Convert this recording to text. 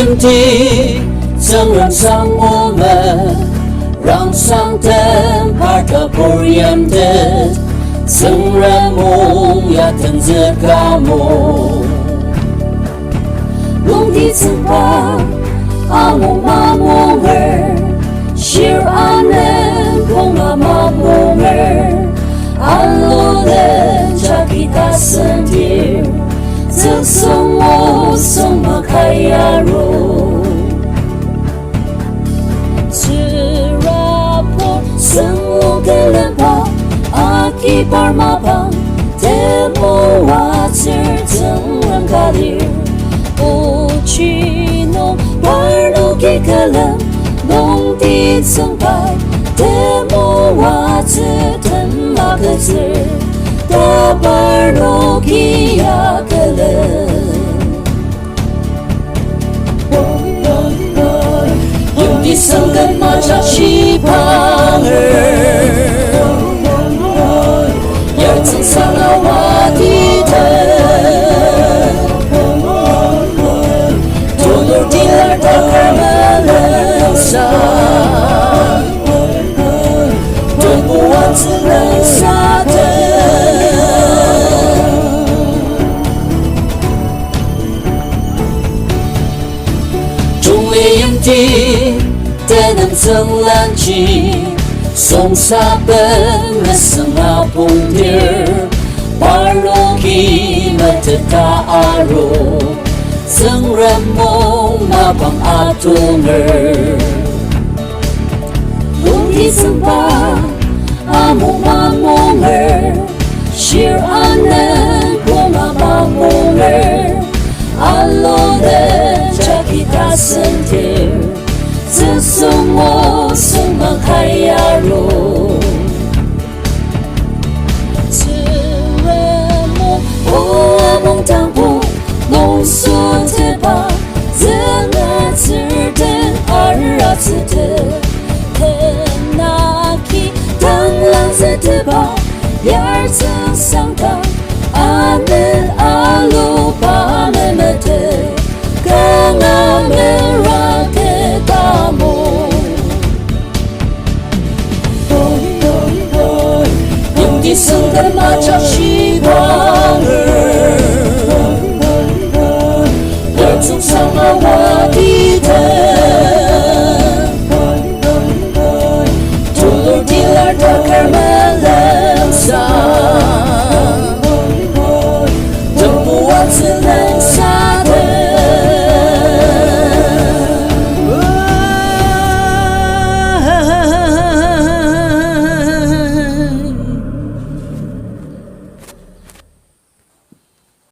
印地曾让上我们，让上灯把它不染的，曾让梦呀等着高梦，梦的曾把阿梦马梦儿，shir anen kung ama梦儿，安乐的叫kita sentir，赠送我送马开呀路。Semua kelapa aki parmapang temo water tengran kalir Uchino parno ki kalam nong di tsangpai temo water temma katsir ta parno ki ya kalam Di sanggan maca cipangar Yang tersana wadita Tulur dilar takar melengsa Tumbuhan senang Trung lý em đi tên em dâng lan chi sông xa bên là sông áo bùng điር Barlo ki mà thật ta aro dâng ra mong mà bằng atoner Lúc đi sông ba amo ma monger shir anen kung ama monger Alo de cha kita sentir赠送我送马开呀路，只为梦我梦当不浓缩的吧，怎么只等二子的，可那去当浪子的吧，儿子上当，阿门阿鲁巴门门的，刚阿门让。Di sanggan maca cipangar Yang sama